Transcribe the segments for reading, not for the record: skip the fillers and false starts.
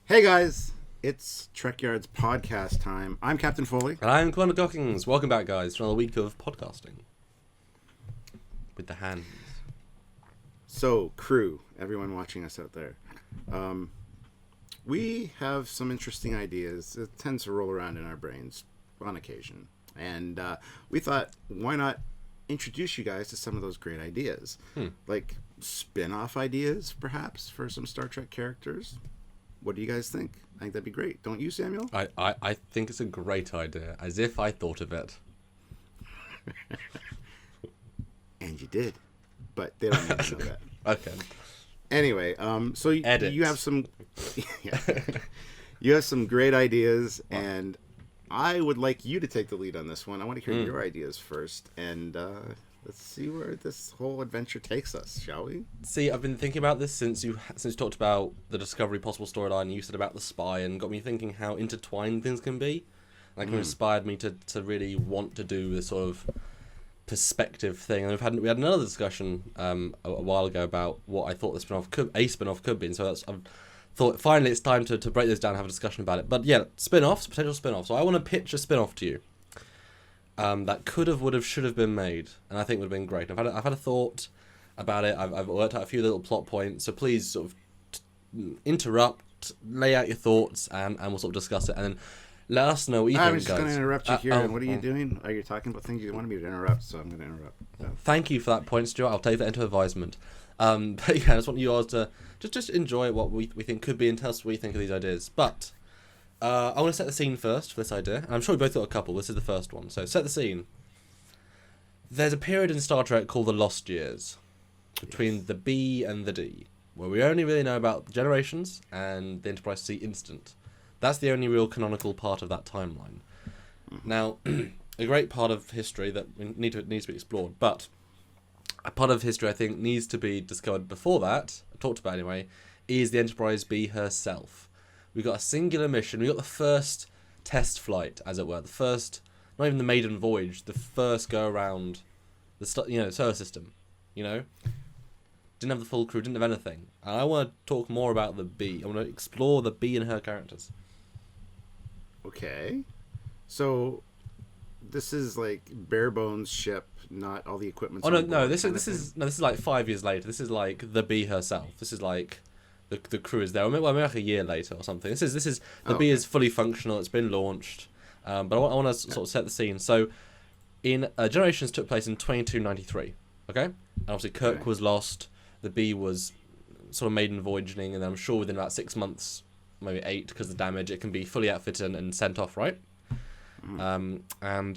Hey guys, it's Trekyards podcast time. I'm Captain Foley. And I'm Commander Gockings. Welcome back, guys, to another week of podcasting. With the hands. So, crew, everyone watching us out there. We have some interesting ideas. It tends to roll around in our brains on occasion. And we thought, why not introduce you guys to some of those great ideas? Like spin-off ideas, perhaps, for some Star Trek characters. What do you guys think? I think that'd be great. Don't you, Samuel? I think it's a great idea, as if I thought of it. And you did. But they don't need to know that. Okay. Anyway, so Edit. you have some you have some great ideas, and I would like you to take the lead on this one. I want to hear your ideas first, and let's see where this whole adventure takes us, shall we? See, I've been thinking about this since you talked about the Discovery possible storyline. You said about the spy, and got me thinking how intertwined things can be. Like, it inspired me to really want to do this sort of perspective thing. And we had another discussion a while ago about what I thought a spin-off could be. And so I've thought finally it's time to break this down and have a discussion about it. But yeah, potential spin-offs. So I want to pitch a spin-off to you. That could have, would have, should have been made, and I think would have been great. I've had a thought about it. I've worked out a few little plot points. So please sort of interrupt, lay out your thoughts, and we'll sort of discuss it, and then let us know what you think, guys. I'm just going to interrupt you here. And what are you doing? Are you talking about things you wanted me to interrupt? So I'm going to interrupt. Thank you for that point, Stuart. I'll take that into advisement. But yeah, I just want you all to just enjoy what we think could be, and tell us what you think of these ideas. But I want to set the scene first for this idea. And I'm sure we both got a couple. This is the first one. So set the scene. There's a period in Star Trek called the Lost Years, between the B and the D, where we only really know about the Generations and the Enterprise C incident. That's the only real canonical part of that timeline. Now, a great part of history that needs to be explored, but a part of history I think needs to be discovered before that, talked about anyway, is the Enterprise B herself. We got a singular mission. We got the first test flight, as it were. The first, not even the maiden voyage, the first go around the solar system. Didn't have the full crew, didn't have anything. And I want to talk more about the B. I want to explore the B and her characters. Okay, so this is like bare bones ship, not all the equipment. Oh no! This is like 5 years later. This is like the B herself. This is like the crew is there. Maybe like a year later or something. This is the B is fully functional. It's been launched. But I want to sort of set the scene. So, in Generations took place in 2293. Okay, and obviously Kirk was lost. The B was sort of maiden voyaging, and I'm sure within about 6 months, maybe 8, because of the damage, it can be fully outfitted and sent off, right? And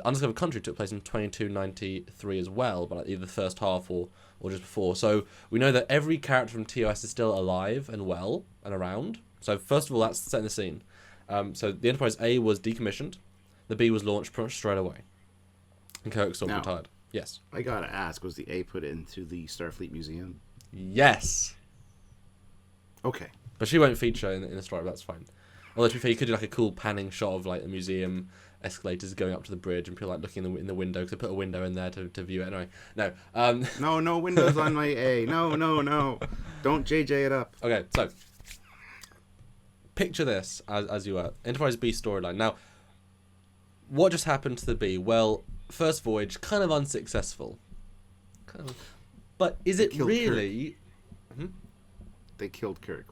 Undiscovered Country took place in 2293 as well, but either the first half or just before. So we know that every character from TOS is still alive and well and around. So first of all, that's setting the scene. So the Enterprise A was decommissioned. The B was launched pretty much straight away. And Kirk still retired. Yes. I gotta ask, was the A put into the Starfleet Museum? Yes. Okay. But she won't feature in the story, but that's fine. Although, to be fair, you could do like a cool panning shot of like the museum escalators going up to the bridge and people like looking in the window, because they put a window in there to view it. Anyway, no. No windows on my A. No. Don't JJ it up. Okay, so picture this as you were. Enterprise B storyline. Now, what just happened to the B? Well, first voyage, kind of unsuccessful. But is it really... They killed Kirk.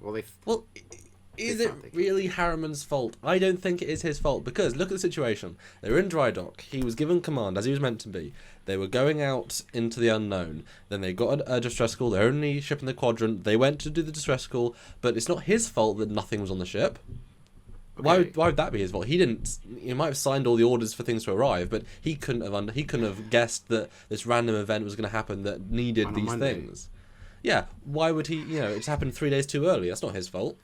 Is it really Harriman's fault? I don't think it is his fault, because look at the situation. They were in dry dock. He was given command, as he was meant to be. They were going out into the unknown. Then they got a distress call. They're only ship in the quadrant. They went to do the distress call, but it's not his fault that nothing was on the ship. Okay. Why would that be his fault? He might have signed all the orders for things to arrive, but he couldn't have guessed that this random event was going to happen that needed these things. Yeah, why would he? It's happened 3 days too early. That's not his fault.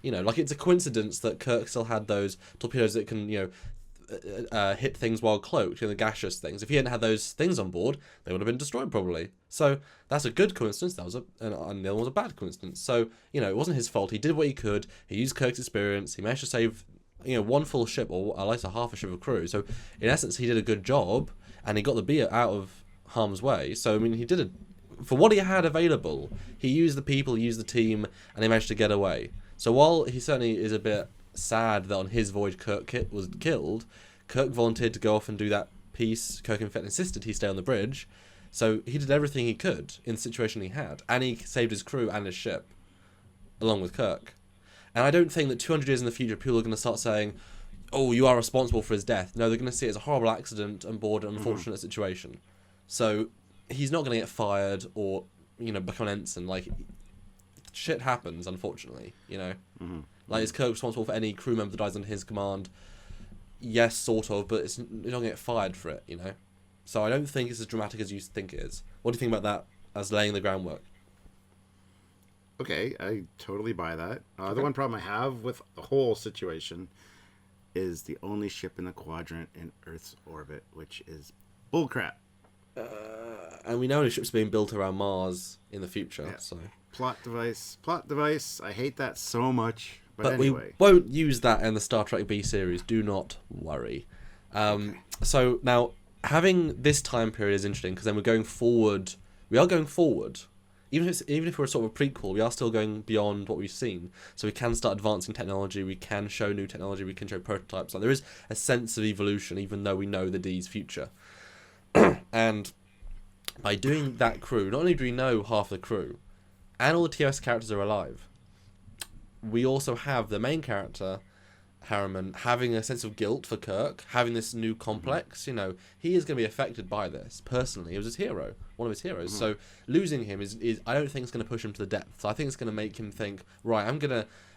Like, it's a coincidence that Kirk still had those torpedoes that can, hit things while cloaked, the gaseous things. If he hadn't had those things on board, they would have been destroyed probably. So that's a good coincidence. And the other one was a bad coincidence. So, it wasn't his fault. He did what he could. He used Kirk's experience. He managed to save, one full ship, or at least a half a ship of crew. So in essence, he did a good job, and he got the B out of harm's way. So, he did for what he had available, he used the people, he used the team, and he managed to get away. So while he certainly is a bit sad that on his voyage Kirk was killed, Kirk volunteered to go off and do that piece. Kirk in fact insisted he stay on the bridge, so he did everything he could in the situation he had, and he saved his crew and his ship, along with Kirk. And I don't think that 200 years in the future people are going to start saying, oh, you are responsible for his death. No, they're going to see it as a horrible accident and board an unfortunate situation. So he's not going to get fired or, become an ensign. Like, shit happens, unfortunately, Like, is Kirk responsible for any crew member that dies under his command? Yes, sort of, but you're not going to get fired for it, So I don't think it's as dramatic as you think it is. What do you think about that as laying the groundwork? Okay, I totally buy that. The one problem I have with the whole situation is the only ship in the quadrant in Earth's orbit, which is bullcrap. And we know the ship's being built around Mars in the future, Yeah. so... Plot device. I hate that so much. But we anyway. won't use that in the Star Trek B series. Do not worry. Okay. So now, having this time period is interesting because then we're going forward. We are going forward. Even if we're sort of a prequel, we are still going beyond what we've seen. So we can start advancing technology. We can show new technology. We can show prototypes. Like there is a sense of evolution, even though we know the D's future. And by doing that crew, not only do we know half the crew, and all the TOS characters are alive, we also have the main character, Harriman, having a sense of guilt for Kirk, having this new complex. He is going to be affected by this personally. He was his hero, one of his heroes. So losing him is I don't think it's going to push him to the depths. I think it's going to make him think, right,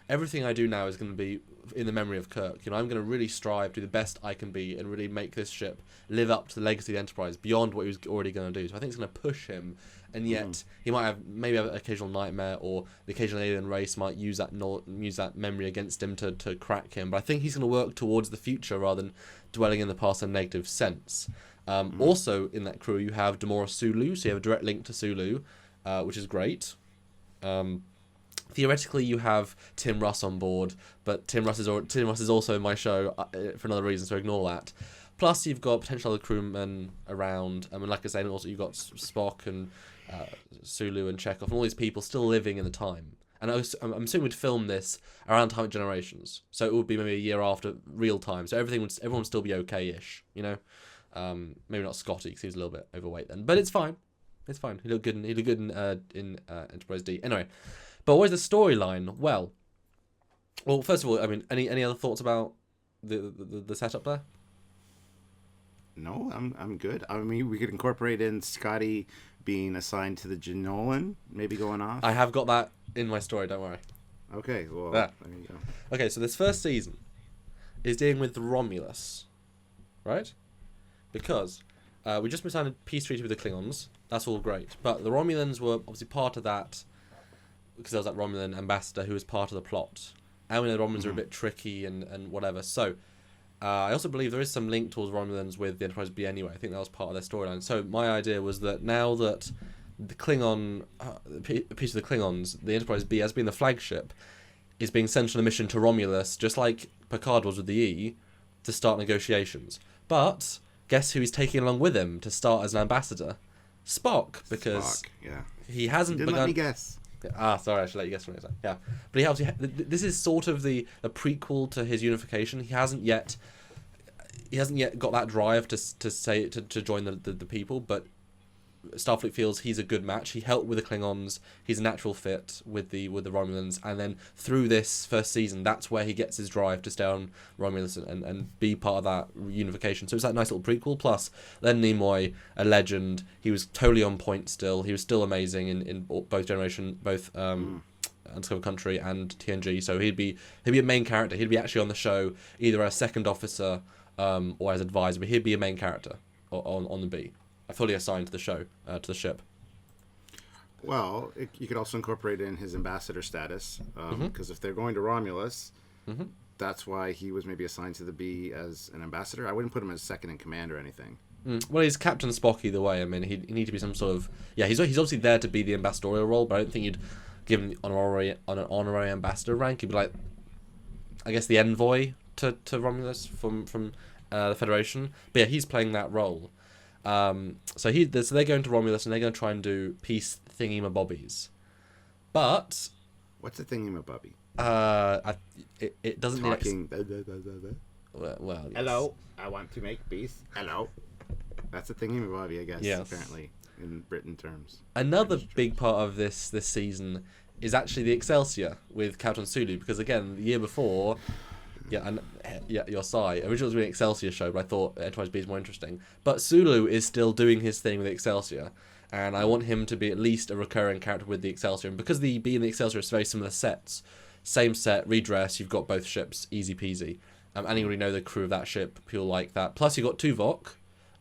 everything I do now is going to be in the memory of Kirk. I'm going to really strive, do the best I can be, and really make this ship live up to the legacy of the Enterprise beyond what he was already going to do. So I think it's going to push him, and yet he might have an occasional nightmare, or the occasional alien race might use that memory against him to crack him. But I think he's going to work towards the future rather than dwelling in the past in a negative sense. Also, in that crew, you have Demora Sulu, so you have a direct link to Sulu, which is great. Theoretically, you have Tim Russ on board, but Tim Russ is also in my show for another reason, so ignore that. Plus, you've got potential other crewmen around. I mean, like I said, also you've got Spock and Sulu and Chekhov and all these people still living in the time. And I'm assuming we'd film this around time of Generations, so it would be maybe a year after real time. So everyone would still be okay-ish, Maybe not Scotty because he was a little bit overweight then, but it's fine. It's fine. He looked good in Enterprise D. Anyway. But what is the storyline? Well, first of all, I mean, any other thoughts about the setup there? No, I'm good. I mean, we could incorporate in Scotty being assigned to the Genolan, maybe going off. I have got that in my story. Don't worry. Okay, well, there you go. Okay, so this first season is dealing with Romulus, right? Because we just signed a peace treaty with the Klingons. That's all great, but the Romulans were obviously part of that. Because there was that Romulan ambassador who was part of the plot. And we know the Romulans are a bit tricky and whatever. So, I also believe there is some link towards Romulans with the Enterprise B anyway. I think that was part of their storyline. So, my idea was that now that the Klingon, a piece of the Klingons, the Enterprise B has been the flagship, is being sent on a mission to Romulus, just like Picard was with the E, to start negotiations. But, guess who he's taking along with him to start as an ambassador? Spock, because he hasn't begun... Let me guess. Sorry, I should let you guess from it. Yeah, but he obviously this is sort of the prequel to his unification. He hasn't yet got that drive to join the people, but Starfleet feels he's a good match. He helped with the Klingons. He's a natural fit with the Romulans, and then through this first season, that's where he gets his drive to stay on Romulus and be part of that unification. So it's that nice little prequel. Plus, Len Nimoy, a legend. He was totally on point still. He was still amazing in both Undiscovered Country and TNG. So he'd be a main character. He'd be actually on the show either as second officer or as advisor, but he'd be a main character on the B. Fully assigned to the show, to the ship. Well, you could also incorporate in his ambassador status, because if they're going to Romulus, that's why he was maybe assigned to the B as an ambassador. I wouldn't put him as second in command or anything. Well, he's Captain Spock either way. I mean, he'd need to be some sort of... Yeah, he's obviously there to be the ambassadorial role, but I don't think you'd give him an honorary ambassador rank. He'd be like, I guess, the envoy to Romulus from the Federation. But yeah, he's playing that role. So they're going to Romulus and they're going to try and do peace thingy-mabobbies. But... What's a thingy-mabobby? It doesn't talking. need. Well, yes. Hello, I want to make peace. Hello. That's a thingy-mabobby, I guess. Yes. Apparently, in written terms. Another big part of this season is actually the Excelsior with Captain Sulu, because again, the year before, your Sai originally was an Excelsior show, but I thought Enterprise B is more interesting. But Sulu is still doing his thing with the Excelsior, and I want him to be at least a recurring character with the Excelsior. And because the B and the Excelsior is very similar sets, same set, redress, you've got both ships, easy peasy. And you already know the crew of that ship, people like that. Plus, you've got Tuvok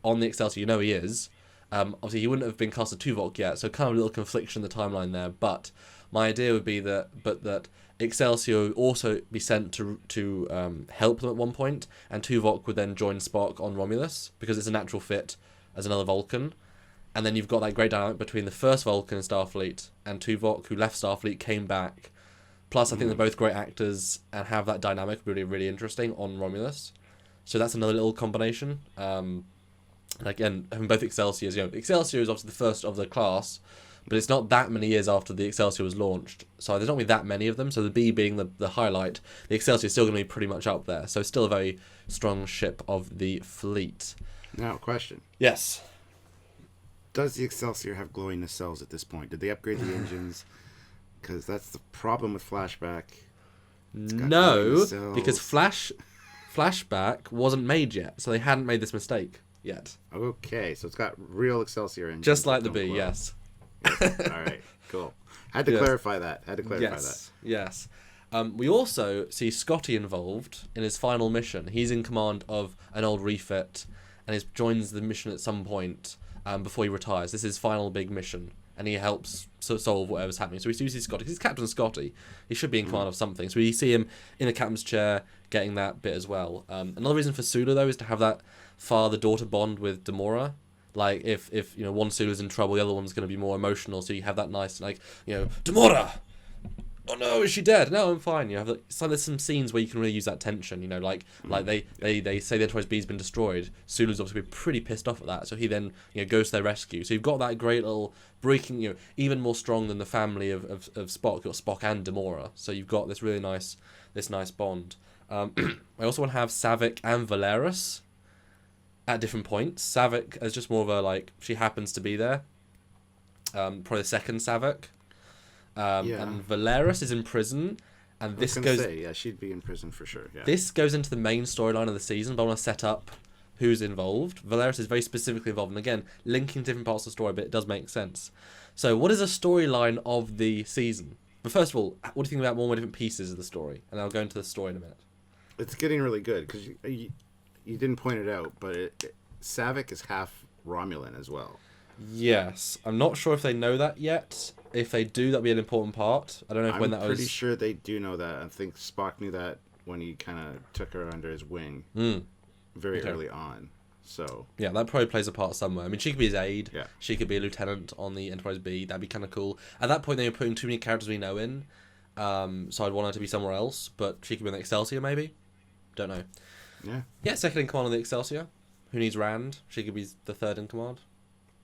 on the Excelsior, you know he is. Obviously, he wouldn't have been cast as Tuvok yet, so kind of a little confliction in the timeline there. But my idea would be that Excelsior would also be sent to help them at one point, and Tuvok would then join Spock on Romulus, because it's a natural fit as another Vulcan. And then you've got that great dynamic between the first Vulcan in Starfleet and Tuvok, who left Starfleet, came back. Plus, I think they're both great actors, and have that dynamic really, really interesting on Romulus. So that's another little combination. And again, having both Excelsiors, Excelsior is obviously the first of the class, but it's not that many years after the Excelsior was launched. So there's not going to be that many of them. So the B being the highlight, the Excelsior is still going to be pretty much up there. So still a very strong ship of the fleet. Now, question. Yes. Does the Excelsior have glowing nacelles at this point? Did they upgrade the engines? Because that's the problem with Flashback. No, because Flashback wasn't made yet, so they hadn't made this mistake yet. Okay, so it's got real Excelsior engines. Just like the B, yes. All right, cool. Had to clarify that. Yes. We also see Scotty involved in his final mission. He's in command of an old refit, and he joins the mission at some point before he retires. This is his final big mission, and he helps solve whatever's happening. So we see Scotty. He's Captain Scotty. He should be in command of something. So we see him in the captain's chair getting that bit as well. Another reason for Sulu, though, is to have that father-daughter bond with Demora. Like, if one Sulu's in trouble, the other one's going to be more emotional. So you have that nice, Demora! Oh no, is she dead? No, I'm fine. So there's some scenes where you can really use that tension. Like they say the Enterprise B's been destroyed. Sulu's obviously pretty pissed off at that, so he then goes to their rescue. So you've got that great little breaking, even more strong than the family of Spock. You've got Spock and Demora, so you've got this really nice bond. I also want to have Saavik and Valeris at different points. Saavik as just more of a she happens to be there. Probably the second Saavik. And Valeris is in prison, and this goes. She'd be in prison for sure. Yeah. This goes into the main storyline of the season, but I want to set up who's involved. Valeris is very specifically involved, and again, linking different parts of the story, but it does make sense. So, what is a storyline of the season? But first of all, what do you think about more different pieces of the story? And I'll go into the story in a minute. It's getting really good because you didn't point it out, but Saavik is half Romulan as well. Yes, I'm not sure if they know that yet. If they do, that'll be an important part. I don't know when that was. I'm pretty sure they do know that. I think Spock knew that when he kind of took her under his wing very early on. So yeah, that probably plays a part somewhere. I mean, she could be his aide. Yeah. She could be a lieutenant on the Enterprise B. That'd be kind of cool. At that point, they were putting too many characters we know in. So I'd want her to be somewhere else. But she could be in the Excelsior, maybe. Don't know. Yeah. Yeah, second in command on the Excelsior. Who needs Rand? She could be the third in command.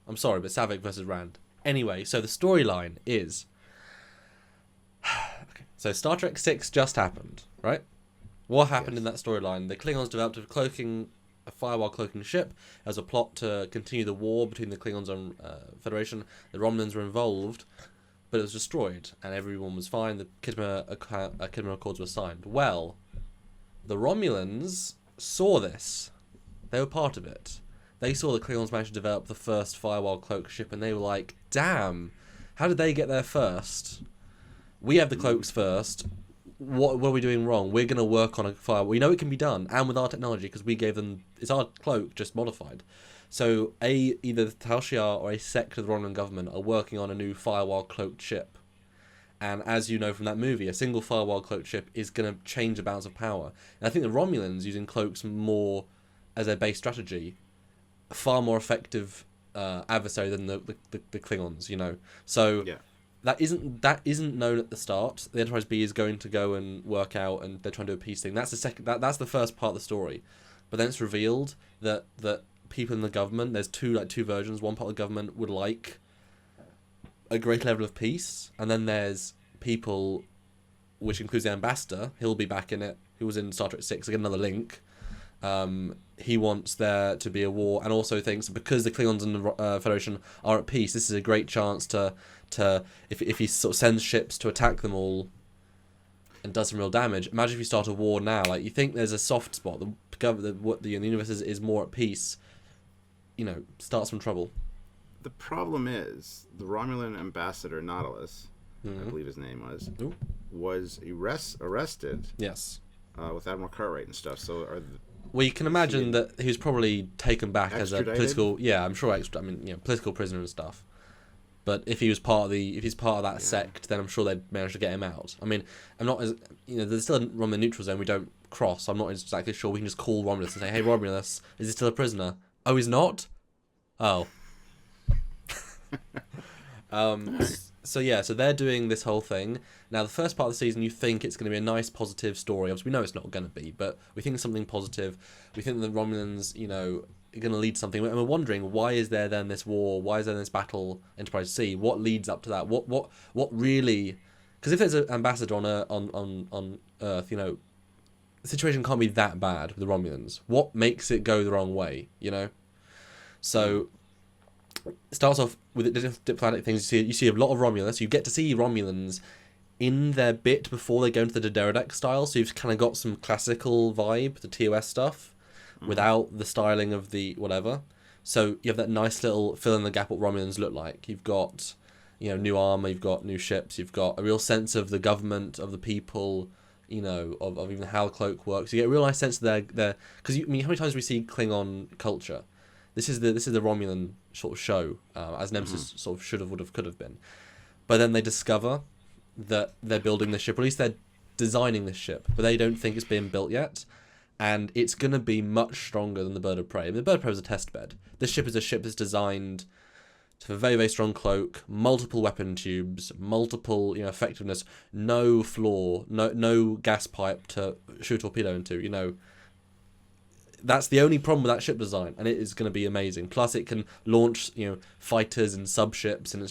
I'm sorry, but Saavik versus Rand. Anyway, so the storyline is... okay. So Star Trek 6 just happened, right? What happened in that storyline? The Klingons developed a firewall cloaking ship as a plot to continue the war between the Klingons and Federation. The Romulans were involved, but it was destroyed, and everyone was fine. The Kidman Accords were signed. Well, the Romulans saw this. They were part of it. They saw the Klingons manage to develop the first firewall cloak ship, and they were like, damn, how did they get there first? We have the cloaks first. What are we doing wrong? We're going to work on a firewall. We know it can be done, and with our technology, because we gave them... It's our cloak, just modified. So either Tal Shiar or a sect of the Romulan government are working on a new firewall cloaked ship. And as you know from that movie, a single firewall cloaked ship is going to change the balance of power. And I think the Romulans using cloaks more as their base strategy... far more effective adversary than the Klingons, So that isn't known at the start. The Enterprise B is going to go and work out, and they're trying to do a peace thing. That's the second. That's the first part of the story, but then it's revealed that people in the government, there's two versions. One part of the government would like a great level of peace, and then there's people which includes the ambassador. He'll be back in it. Who was in Star Trek 6, again, another link. He wants there to be a war, and also thinks because the Klingons and the Federation are at peace, this is a great chance to if he sort of sends ships to attack them all and does some real damage. Imagine if you start a war now. Like, you think there's a soft spot. The universe is more at peace. Starts some trouble. The problem is the Romulan ambassador Nautilus, I believe his name was arrested. Yes. With Admiral Cartwright and stuff. So well, you can imagine that he was probably taken back extradited? As a political. Yeah, I'm sure. Political prisoner and stuff. But if he's part of that sect, then I'm sure they'd manage to get him out. I mean, I'm not as there's still a Romulan neutral zone we don't cross. I'm not exactly sure. We can just call Romulus and say, "Hey, Romulus, is he still a prisoner?" Oh, he's not. Oh. So they're doing this whole thing. Now, the first part of the season, you think it's going to be a nice, positive story. Obviously, we know it's not going to be, but we think it's something positive. We think the Romulans, are going to lead something. And we're wondering, why is there then this war? Why is there this battle, Enterprise C? What leads up to that? What really? Because if there's an ambassador on Earth, the situation can't be that bad with the Romulans. What makes it go the wrong way? So it starts off with the diplomatic things. You see a lot of Romulus. You get to see Romulans in their bit before they go into the Derodek style. So you've kind of got some classical vibe, the TOS stuff, without the styling of the whatever. So you have that nice little fill in the gap what Romulans look like. You've got, new armor. You've got new ships. You've got a real sense of the government, of the people. Of even how the cloak works. You get a real nice sense of their because how many times we see Klingon culture. This is the Romulan sort of show, as Nemesis sort of should have, would have, could have been. But then they discover that they're building this ship, or at least they're designing this ship, but they don't think it's being built yet. And it's going to be much stronger than the Bird of Prey. I mean, the Bird of Prey was a test bed. This ship is a ship that's designed to have a very, very strong cloak, multiple weapon tubes, multiple effectiveness, no flaw, no gas pipe to shoot a torpedo into, That's the only problem with that ship design, and it is going to be amazing. Plus, it can launch, fighters and subships, and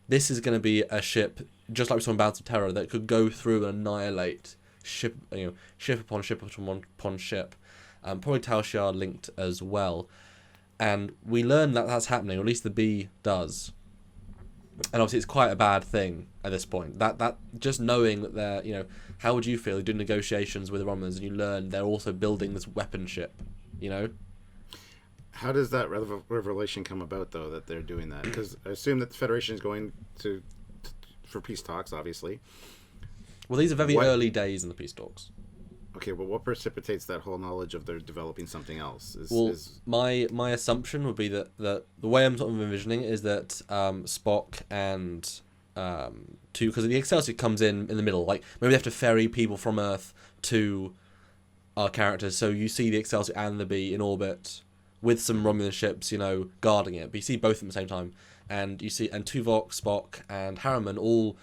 this is going to be a ship, just like we saw in Bounce of Terror, that could go through and annihilate ship upon ship upon ship. Probably Tal Shiar linked as well, and we learn that that's happening, or at least the B does. And obviously, it's quite a bad thing at this point. That just knowing that they're, how would you feel doing negotiations with the Romulans and you learn they're also building this weapon ship, How does that revelation come about, though, that they're doing that? Because I assume that the Federation is going for peace talks, obviously. Well, these are very early days in the peace talks. Okay, but what precipitates that whole knowledge of they're developing something else? My assumption would be that the way I'm sort of envisioning it is that Spock and because the Excelsior comes in the middle, like maybe they have to ferry people from Earth to our characters, so you see the Excelsior and the B in orbit with some Romulan ships, guarding it, but you see both at the same time, and Tuvok, Spock, and Harriman all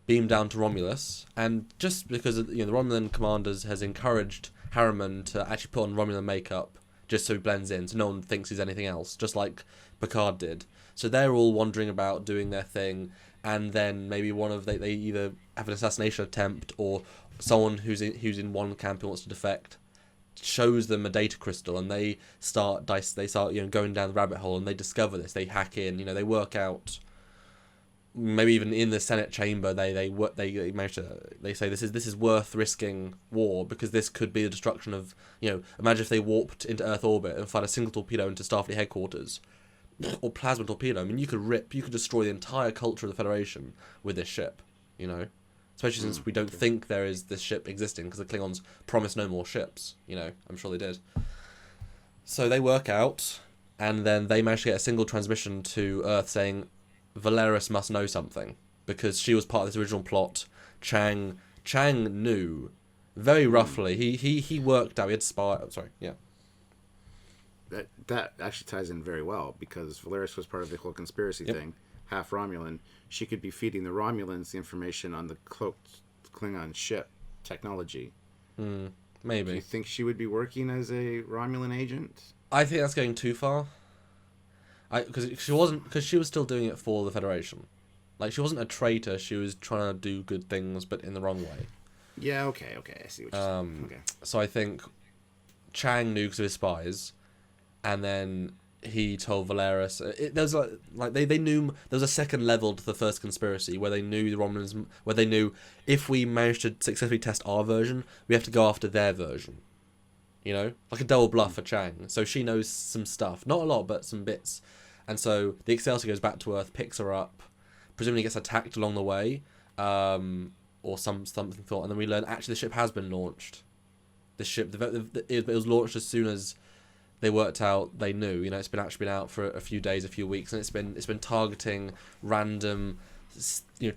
beam down to Romulus, and just because the Romulan commanders has encouraged Harriman to actually put on Romulan makeup just so he blends in, so no one thinks he's anything else, just like Picard did. So they're all wandering about doing their thing, and then maybe they either have an assassination attempt, or someone who's in one camp who wants to defect shows them a data crystal, and they start going down the rabbit hole, and they discover this. They hack in, they work out. Maybe even in the Senate chamber, they manage to. They say this is worth risking war, because this could be the destruction of. Imagine if they warped into Earth orbit and fired a single torpedo into Starfleet headquarters, or plasma torpedo. I mean, you could destroy the entire culture of the Federation with this ship. Especially since we don't think there is this ship existing, because the Klingons promised no more ships. I'm sure they did. So they work out, and then they manage to get a single transmission to Earth saying Valeris must know something, because she was part of this original plot. Chang knew very roughly. He worked out. He had spy. Sorry, yeah. That actually ties in very well, because Valeris was part of the whole conspiracy thing. Half Romulan. She could be feeding the Romulans the information on the cloaked Klingon ship technology. Maybe. Do you think she would be working as a Romulan agent? I think that's going too far. Because she was still doing it for the Federation. Like, she wasn't a traitor. She was trying to do good things, but in the wrong way. Yeah, okay. I see what you're saying. Okay. So I think Chang knew because of his spies, and then he told Valeris. There's they knew there was a second level to the first conspiracy where they knew the Romulans, where they knew if we managed to successfully test our version, we have to go after their version. You know, like a double bluff for Chang. So she knows some stuff, not a lot, but some bits. And so the Excelsior goes back to Earth, picks her up, presumably gets attacked along the way, or something thought, and then we learn actually the ship has been launched. The ship, it was launched as soon as they worked out they knew. You know, it's been actually been out for a few days, a few weeks, and it's been targeting random,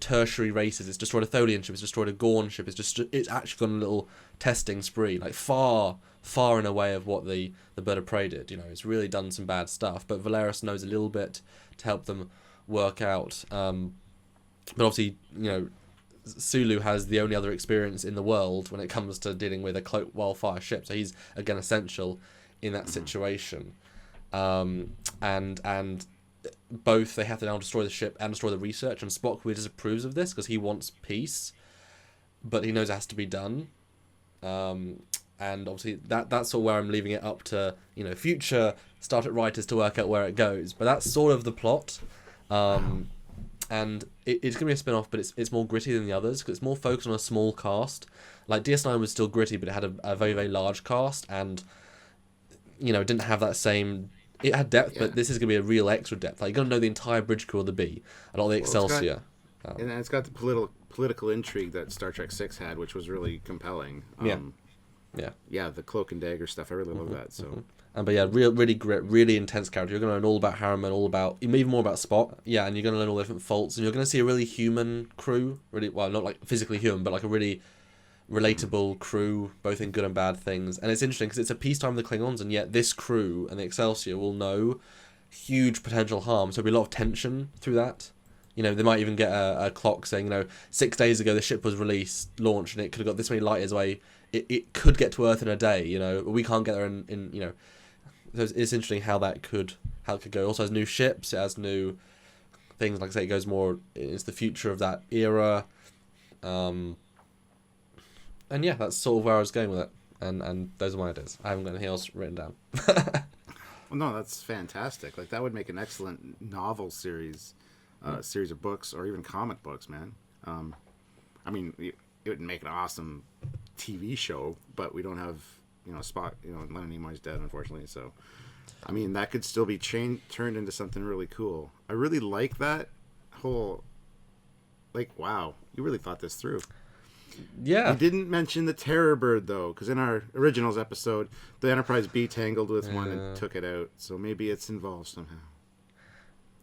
tertiary races. It's destroyed a Tholian ship. It's destroyed a Gorn ship. It's actually gone a little testing spree, like far and away of what the Bird of Prey did. You know, it's really done some bad stuff. But Valeris knows a little bit to help them work out. But obviously, Sulu has the only other experience in the world when it comes to dealing with a cloak wildfire ship, so he's again essential in that situation. And both they have to now destroy the ship and destroy the research, and Spock really disapproves of this because he wants peace, but he knows it has to be done. And obviously that's sort of where I'm leaving it up to future Star Trek writers to work out where it goes. But that's sort of the plot. And it's going to be a spin-off, but it's more gritty than the others because it's more focused on a small cast. Like DS9 was still gritty, but it had a very, very large cast, and it didn't have that same. It had depth, but this is going to be a real extra depth. Like, you're going to know the entire bridge crew of the B and all the Excelsior. And it's got the political intrigue that Star Trek 6 had, which was really compelling. Yeah, the cloak and dagger stuff. I really love that. So. But yeah, really great, really intense character. You're going to learn all about Harriman, even more about Spock. Yeah, and you're going to learn all the different faults, and you're going to see a really human crew. Really, well, not like physically human, but like a really relatable crew, both in good and bad things. And it's interesting because it's a peacetime with the Klingons, and yet this crew and the Excelsior will know huge potential harm. So there'll be a lot of tension through that. They might even get a clock saying, 6 days ago the ship was launched, and it could have got this many light years away. It could get to Earth in a day. We can't get there in. So it's interesting how it could go. It also has new ships. It has new things. Like I say, it goes more. It's the future of that era. And yeah, that's sort of where I was going with it. And those are my ideas. I haven't got anything else written down. Well, no, that's fantastic. Like, that would make an excellent novel series, series of books, or even comic books, man. I mean, it would make an awesome TV show, but we don't have. Spock, Leonard Nimoy's dead, unfortunately, so, I mean, that could still be turned into something really cool. I really like that whole, wow, you really thought this through. Yeah. You didn't mention the Terror Bird, though, because in our Originals episode, the Enterprise B tangled with one and took it out, so maybe it's involved somehow.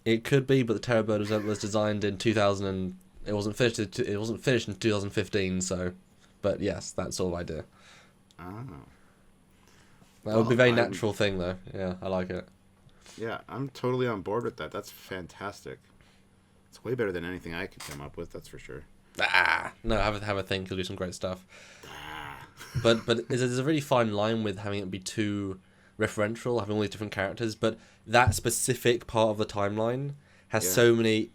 It could be, but the Terror Bird was designed in 2000, and it wasn't finished in 2015, so, but yes, that sort of idea. Oh. That would be a very natural thing, though. Yeah, I like it. Yeah, I'm totally on board with that. That's fantastic. It's way better than anything I could come up with, that's for sure. No, have a think. You'll do some great stuff. But there's a really fine line with having it be too referential, having all these different characters. But that specific part of the timeline has so many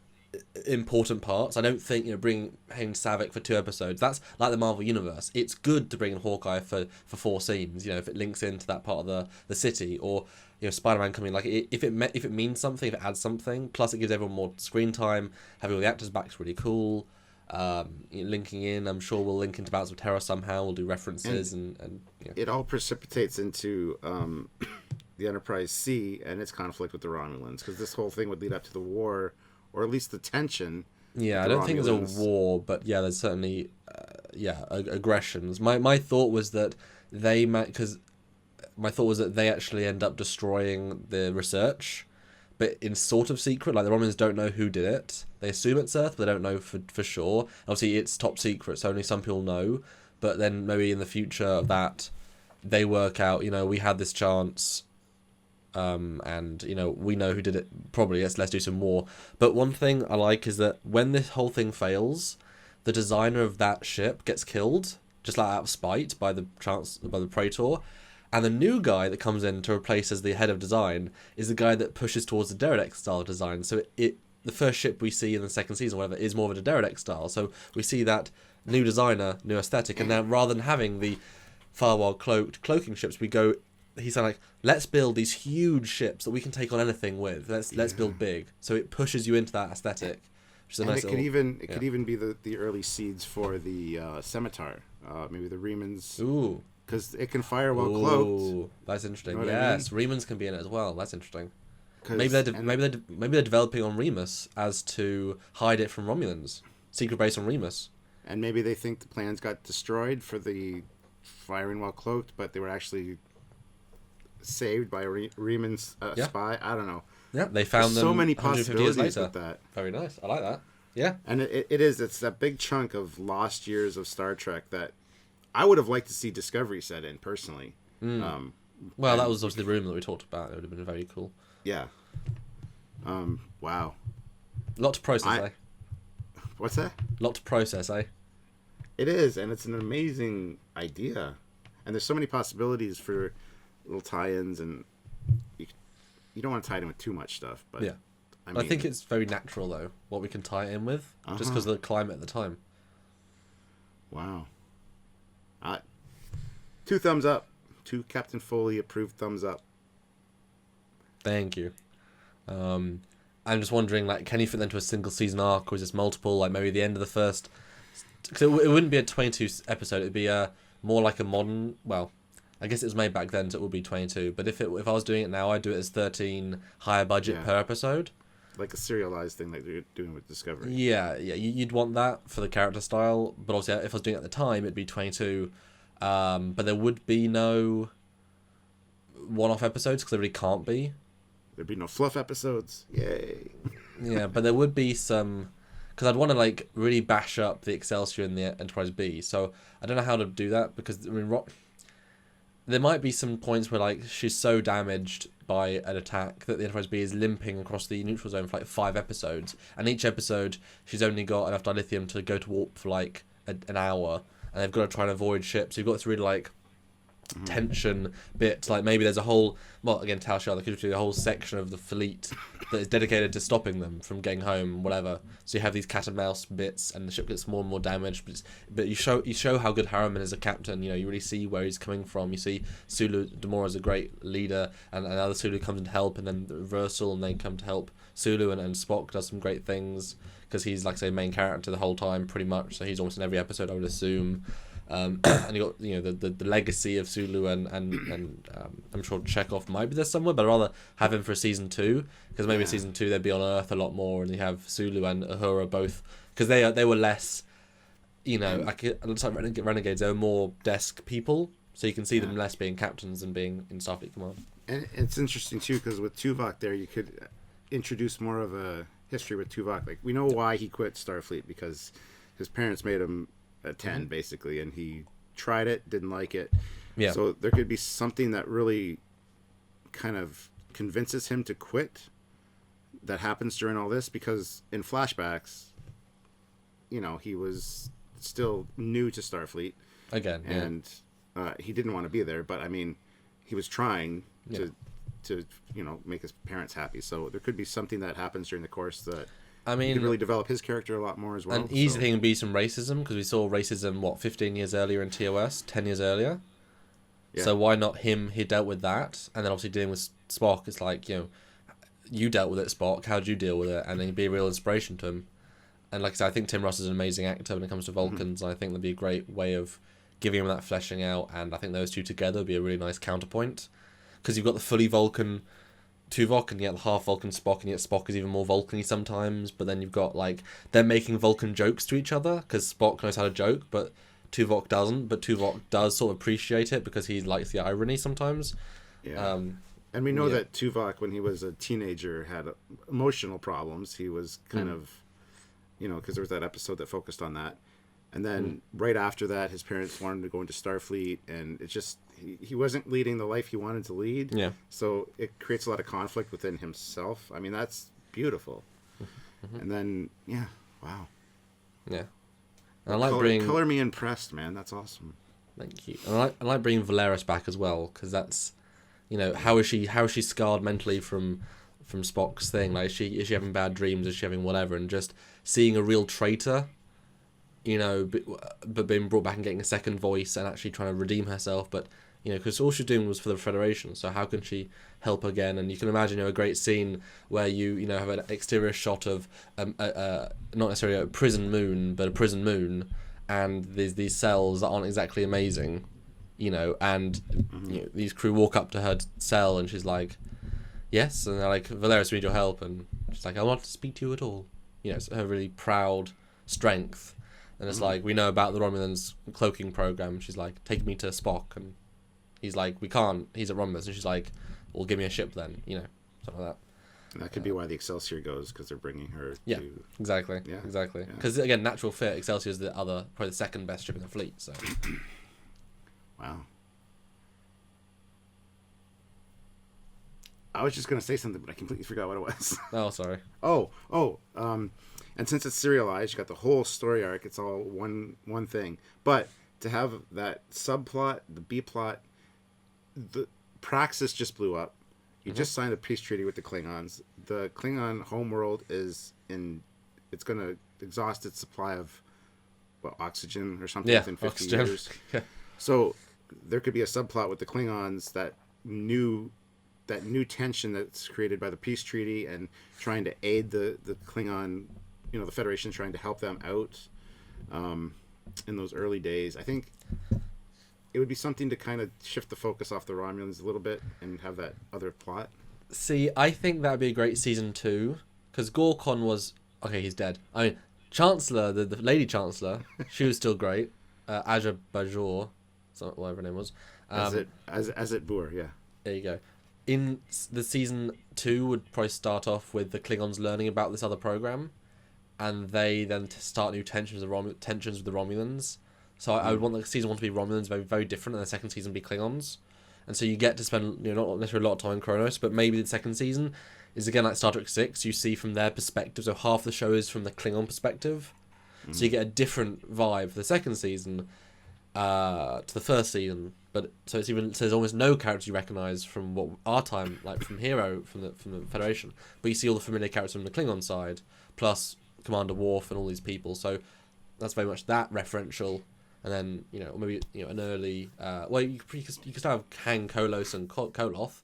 important parts. I don't think bringing in Savick for 2 episodes, that's like the Marvel universe. It's good to bring in Hawkeye for 4 scenes, if it links into that part of the city, or Spider-Man coming in, like if it means something, if it adds something, plus it gives everyone more screen time. Having all the actors back is really cool. Linking in, I'm sure we'll link into Bouts of Terror somehow. We'll do references and it all precipitates into the Enterprise C and its conflict with the Romulans, because this whole thing would lead up to the war, or at least the tension. Yeah, I don't think there's a war, but yeah, there's certainly aggressions. My thought was that they actually end up destroying the research, but in sort of secret. Like, the Romulans don't know who did it. They assume it's Earth, but they don't know for sure. Obviously, it's top secret, so only some people know. But then maybe in the future of that, they work out, we had this chance. And we know who did it. Probably let's do some more. But one thing I like is that when this whole thing fails, the designer of that ship gets killed, just like out of spite by the Praetor, and the new guy that comes in to replace as the head of design is the guy that pushes towards the Derek style design. So it the first ship we see in the second season, whatever, is more of a Derelict style. So we see that new designer, new aesthetic, and now rather than having the Farwell cloaking ships, he's saying like, let's build these huge ships that we can take on anything with. Let's build big. So it pushes you into that aesthetic, which is a nice. It could even be the early seeds for the scimitar, maybe the Remans. Ooh. Because it can fire while cloaked. Ooh, that's interesting. You know Yes, I mean? Remans can be in it as well. That's interesting. Maybe they're developing on Remus as to hide it from Romulans. Secret base on Remus. And maybe they think the plans got destroyed for the firing while cloaked, but they were actually saved by a Reman's spy. I don't know. Yeah, they found them so many 150 years possibilities later. with that. Very nice. I like that. Yeah. And it's that big chunk of lost years of Star Trek that I would have liked to see Discovery set in, personally. Well, that was obviously the rumor that we talked about. It would have been very cool. Yeah. Wow. A lot to process, eh? What's that? A lot to process, eh? It is, and it's an amazing idea. And there's so many possibilities for little tie-ins, and you don't want to tie it in with too much stuff. But yeah. I think it's very natural, though, what we can tie it in with, just because of the climate at the time. Wow. 2 thumbs up. 2 Captain Foley approved thumbs up. Thank you. I'm just wondering, like, can you fit them into a single season arc, or is this multiple? Like, maybe the end of the first. Because it wouldn't be a 22 episode. It'd be more like a modern. Well, I guess it was made back then, so it would be 22. But if I was doing it now, I'd do it as 13 higher budget per episode. Like a serialized thing that you're doing with Discovery. Yeah. You'd want that for the character style. But obviously, if I was doing it at the time, it'd be 22. But there would be no one-off episodes, because there really can't be. There'd be no fluff episodes. Yay. Yeah, but there would be some, because I'd want to like really bash up the Excelsior and the Enterprise B. So I don't know how to do that, because I mean, there might be some points where like she's so damaged by an attack that the Enterprise B is limping across the neutral zone for like 5 episodes, and each episode she's only got enough dilithium to go to warp for like an hour, and they've got to try and avoid ships. So you've got to really like tension bit, like maybe there's a whole, well, again, Tal Shah, there could be a whole section of the fleet that is dedicated to stopping them from getting home, whatever. So you have these cat and mouse bits, and the ship gets more and more damaged. But you show how good Harriman is a captain. You know, you really see where he's coming from. You see Sulu Demora is a great leader, and another Sulu comes in to help, and then the reversal, and they come to help Sulu, and Spock does some great things because he's, like I say, main character the whole time, pretty much. So he's almost in every episode, I would assume. And you got, you know, the legacy of Sulu, and I'm sure Chekhov might be there somewhere, but I'd rather have him for season 2, because maybe season 2 they'd be on Earth a lot more, and you have Sulu and Uhura both, because they were less, you know, like Renegades, they were more desk people, so you can see them less being captains and being in Starfleet Command. And it's interesting too, because with Tuvok there, you could introduce more of a history with Tuvok. Like, we know why he quit Starfleet, because his parents made him a 10 basically, and he tried it, didn't like it. Yeah. So there could be something that really kind of convinces him to quit that happens during all this, because in flashbacks, you know, he was still new to Starfleet again, and he didn't want to be there, but I mean, he was trying to you know, make his parents happy. So there could be something that happens during the course that, I mean, he could really develop his character a lot more as well. An easy thing would be some racism, because we saw racism, 15 years earlier in TOS, 10 years earlier. Yeah. So why not him? He dealt with that, and then obviously dealing with Spock, it's like, you know, you dealt with it, Spock, how'd you deal with it? And then you'd be a real inspiration to him. And like I said, I think Tim Russ is an amazing actor when it comes to Vulcans, and I think that'd be a great way of giving him that fleshing out, and I think those two together would be a really nice counterpoint, because you've got the fully Vulcan Tuvok, and yet the half Vulcan Spock, and yet Spock is even more Vulcan-y sometimes. But then you've got, like, they're making Vulcan jokes to each other, because Spock knows how to joke, but Tuvok doesn't. But Tuvok does sort of appreciate it, because he likes the irony sometimes. Yeah. And we know that Tuvok, when he was a teenager, had emotional problems. He was kind of, you know, because there was that episode that focused on that. And then right after that, his parents wanted to go into Starfleet, and it just, he wasn't leading the life he wanted to lead. Yeah. So it creates a lot of conflict within himself. I mean, that's beautiful. And then, wow. Yeah. And I like color me impressed, man. That's awesome. Thank you. And I like bringing Valeris back as well, because that's, you know, how is she scarred mentally from from Spock's thing. Like, is she having bad dreams? Is she having whatever? And just seeing a real traitor, you know, but being brought back and getting a second voice and actually trying to redeem herself. But, you know, because all she was doing was for the Federation. So how can she help again? And you can imagine, you know, a great scene where you know, have an exterior shot of not necessarily a prison moon, but a prison moon, and there's these cells that aren't exactly amazing, you know, and you know, these crew walk up to her cell and she's like, yes, and they're like, Valeris, we need your help, and she's like, I want to speak to you at all. You know, it's her really proud strength. And it's like, we know about the Romulans cloaking program. She's like, take me to Spock, and he's like, we can't, he's at Romulus, and she's like, well, give me a ship then, you know, something like that. And that could be why the Excelsior goes, because they're bringing her yeah, to... exactly. Yeah, exactly. Because, again, natural fit, Excelsior is probably the second best ship in the fleet, so... Wow. I was just going to say something, but I completely forgot what it was. Oh, sorry. And since it's serialized, you got the whole story arc. It's all one thing. But to have that subplot, the B plot, the Praxis just blew up. You just signed a peace treaty with the Klingons. The Klingon homeworld it's going to exhaust its supply of oxygen or something within 50 years. So there could be a subplot with the Klingons, that new tension that's created by the peace treaty and trying to aid the Klingon, you know, the Federation trying to help them out in those early days. I think it would be something to kind of shift the focus off the Romulans a little bit and have that other plot. See, I think that would be a great season 2, because Gorkon was... Okay, he's dead. I mean, Chancellor, the Lady Chancellor, she was still great. Aja Bajor, whatever her name was. As it Boer, yeah. There you go. In the season 2 would probably start off with the Klingons learning about this other program, and they then start new tensions with the Romulans. So I would want the season 1 to be Romulans, very, very different, and the second season be Klingons. And so you get to spend, you know, not necessarily a lot of time in Kronos, but maybe the second season is again like Star Trek 6. You see from their perspective, so half the show is from the Klingon perspective. So you get a different vibe for the second season to the first season. But so there's almost no characters you recognise from what our time, like from Hero, from the Federation. But you see all the familiar characters from the Klingon side, plus Commander Worf and all these people. So that's very much that referential. And then, you know, maybe, you know, an early... you could still have Kang, Kolos, and Koloth.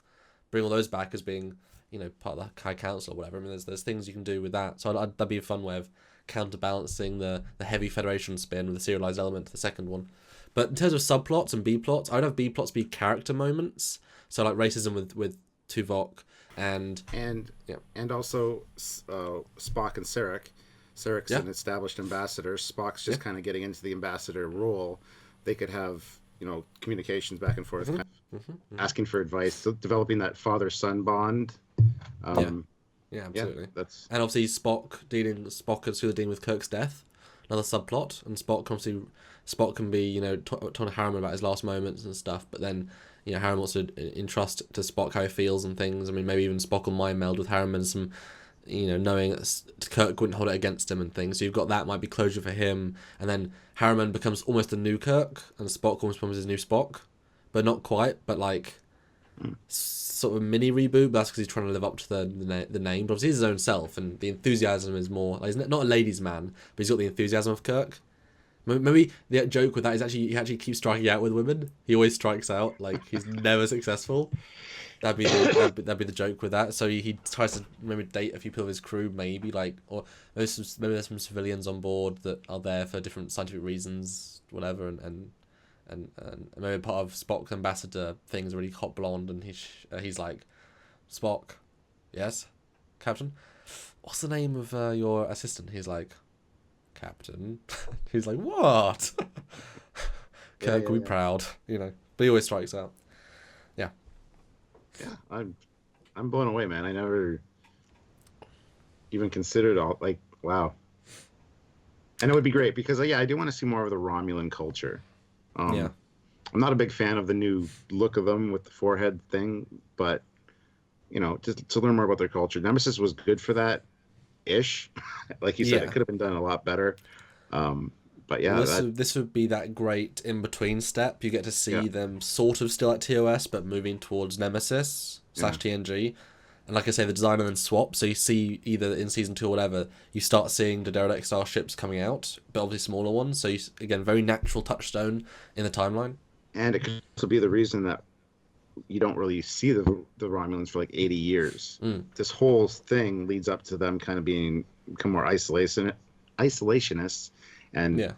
Bring all those back as being, you know, part of the High Council or whatever. I mean, there's things you can do with that. So that'd be a fun way of counterbalancing the heavy Federation spin with the serialized element to the second one. But in terms of subplots and B-plots, I would have B-plots be character moments. So like racism with Tuvok and also Spock and Sarek. Sarek's an established ambassador. Spock's just kind of getting into the ambassador role. They could have, you know, communications back and forth, asking for advice, so developing that father-son bond. Yeah, absolutely. And obviously Spock is dealing with Kirk's death, another subplot, and Spock can be, you know, talking to Harriman about his last moments and stuff, but then, you know, Harriman wants to entrust to Spock how he feels and things. I mean, maybe even Spock will mind meld with Harriman some, you know, knowing that Kirk wouldn't hold it against him and things. So you've got that might be closure for him, and then Harriman becomes almost a new Kirk, and Spock almost becomes his new Spock, but not quite, but like sort of a mini reboot. But that's because he's trying to live up to the name. But obviously he's his own self, and the enthusiasm is more like, he's not a ladies' man, but he's got the enthusiasm of Kirk. Maybe the joke with that is he actually keeps striking out with women. He always strikes out, like he's never successful. That'd be the joke with that. So he tries to maybe date a few people of his crew, maybe or maybe there's some civilians on board that are there for different scientific reasons, whatever, and maybe part of Spock's ambassador thing is really hot blonde, and he's like, Spock, yes, Captain, what's the name of your assistant? He's like, Captain. He's like, what? Kirk will be proud, you know. But he always strikes out. Yeah. Yeah, I'm blown away, man. I never even considered wow. And it would be great because I do want to see more of the Romulan culture. I'm not a big fan of the new look of them with the forehead thing, but you know, just to learn more about their culture. Nemesis was good for that ish. Like you said, it could have been done a lot better. But yeah, this would be that great in between step. You get to see them sort of still at TOS, but moving towards Nemesis / TNG, And like I say, the designer then swaps. So you see either in season 2 or whatever, you start seeing the Derelict style ships coming out, but obviously smaller ones. So again, very natural touchstone in the timeline. And it could also be the reason that you don't really see the Romulans for like 80 years. This whole thing leads up to them kind of become more isolationists and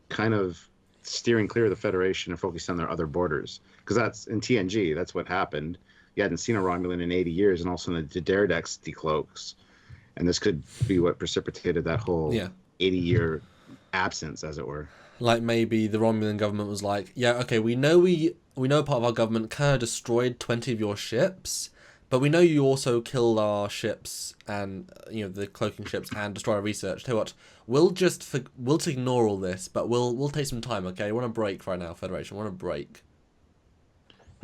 kind of steering clear of the Federation and focusing on their other borders. Because that's in TNG, that's what happened. You hadn't seen a Romulan in 80 years, and also the Derelict decloaks. And this could be what precipitated that whole 80-year absence, as it were. Like maybe the Romulan government was like, yeah, okay, we know part of our government kind of destroyed 20 of your ships, but we know you also killed our ships and the cloaking ships and destroy our research. Tell you what, we'll ignore all this, but we'll take some time, okay? We want a break right now, Federation. We want a break.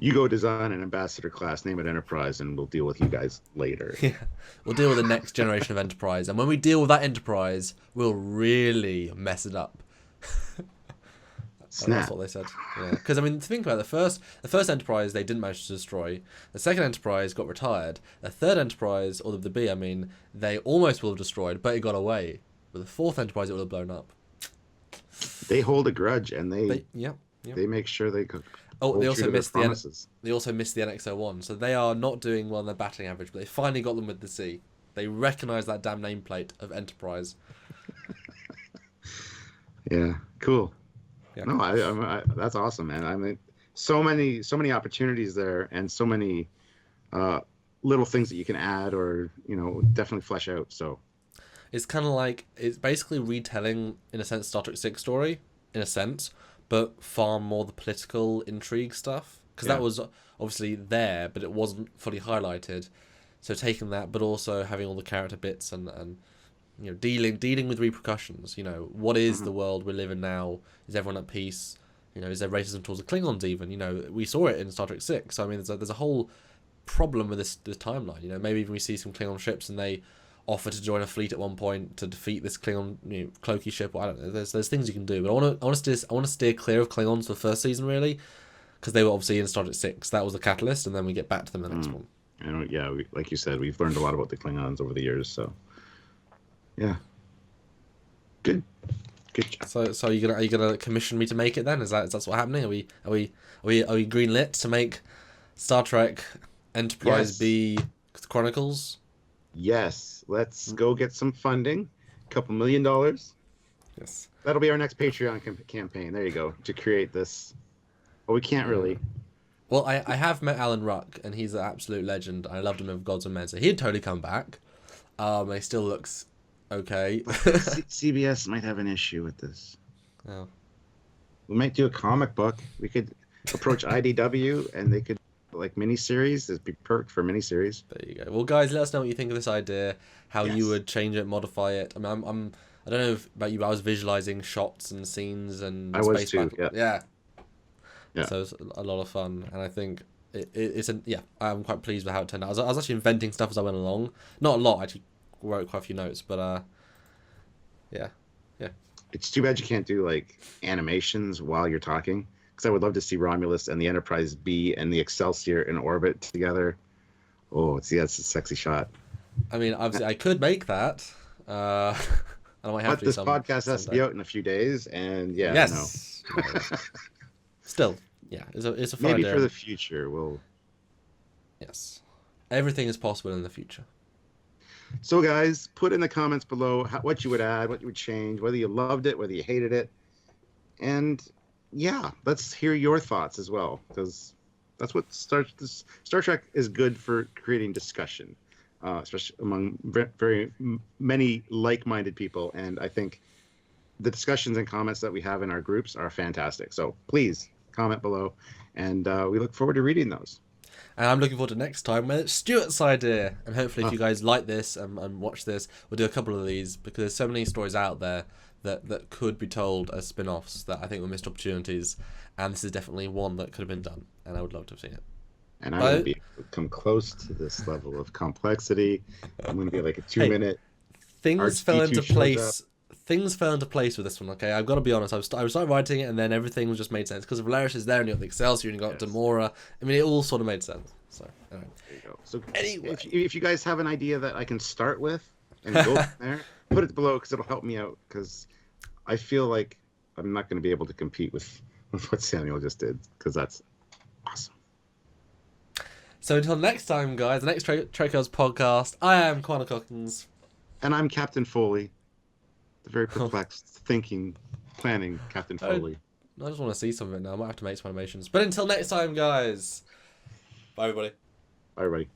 You go design an ambassador class, name it Enterprise, and we'll deal with you guys later. Yeah, we'll deal with the next generation of Enterprise, and when we deal with that Enterprise, we'll really mess it up. That's what they said. Yeah, because I mean, think about it, the first Enterprise they didn't manage to destroy. The second Enterprise got retired. The third Enterprise, or the B, I mean, they almost will have destroyed, but it got away. But the fourth Enterprise, it would have blown up. They hold a grudge, and they make sure they could. Oh, they also missed the NX-01, so they are not doing well in their batting average, but they finally got them with the C. They recognise that damn nameplate of Enterprise. Yeah, cool. Yeah. No, I that's awesome, man. I mean, so many opportunities there, and so many little things that you can add or definitely flesh out. So it's kind of like it's basically retelling in a sense Star Trek 6 story in a sense, but far more the political intrigue stuff, because that was obviously there, but it wasn't fully highlighted. So taking that, but also having all the character bits and dealing with repercussions. What is the world we live in now? Is everyone at peace? Is there racism towards the Klingons even? We saw it in Star Trek 6. So I mean, there's a whole problem with this timeline. Maybe even we see some Klingon ships and they offer to join a fleet at one point to defeat this Klingon cloaky ship. Or I don't know. There's things you can do, but I want to steer clear of Klingons for the first season really, because they were obviously in Star Trek 6. That was the catalyst, and then we get back to them in the next one. And like you said, we've learned a lot about the Klingons over the years. So yeah, good job. So are you gonna commission me to make it then? Is that what's happening? Are we greenlit to make Star Trek Enterprise B Chronicles? Yes, let's go get some funding, $2 million. Yes, that'll be our next Patreon campaign. There you go, to create this. Well, we can't really. Well, I have met Alan Ruck, and he's an absolute legend. I loved him in Gods and Men, so he'd totally come back. He still looks okay. CBS might have an issue with this. Oh. We might do a comic book. We could approach IDW, and they could miniseries. It'd be perfect for miniseries. There you go. Well, guys, let us know what you think of this idea. How you would change it, modify it. I mean, I don't know about you, but I was visualizing shots and scenes and space battle. Yeah. So it's a lot of fun, and I think I'm quite pleased with how it turned out. I was actually inventing stuff as I went along. Not a lot, I actually wrote quite a few notes, but yeah. It's too bad you can't do animations while you're talking, because I would love to see Romulus and the Enterprise B and the Excelsior in orbit together. Oh, that's a sexy shot. I mean, obviously, I could make that. I might have but this podcast has to be out in a few days, and yes. No. Still, it's a fun maybe idea. For the future we'll. Yes, everything is possible in the future. So, guys, put in the comments below what you would add, what you would change, whether you loved it, whether you hated it, and let's hear your thoughts as well, because that's what Star Trek is good for, creating discussion, especially among very many like-minded people, and I think the discussions and comments that we have in our groups are fantastic. So please comment below, and we look forward to reading those. And I'm looking forward to next time when it's Stuart's idea. And hopefully if you guys like this and watch this, we'll do a couple of these, because there's so many stories out there that could be told as spin-offs that I think were missed opportunities. And this is definitely one that could have been done. And I would love to have seen it. And I'm going to come close to this level of complexity. I'm going to be like a 2-minute. Things fell into place. Things fell into place with this one, okay? I've got to be honest. I started writing it, and then everything just made sense. Because Valeris is there, and you got the Excelsior, and you got Demora. I mean, it all sort of made sense. So anyway. There you go. So Anyway. if you guys have an idea that I can start with and go from there, put it below because it'll help me out. Because I feel like I'm not going to be able to compete with what Samuel just did, because that's awesome. So until next time, guys, the next Trekyards podcast, I am Quanah Cockins. And I'm Captain Foley. The very perplexed, thinking, planning Captain Foley. I just want to see some of it now. I might have to make some animations. But until next time, guys. Bye, everybody. Bye, everybody.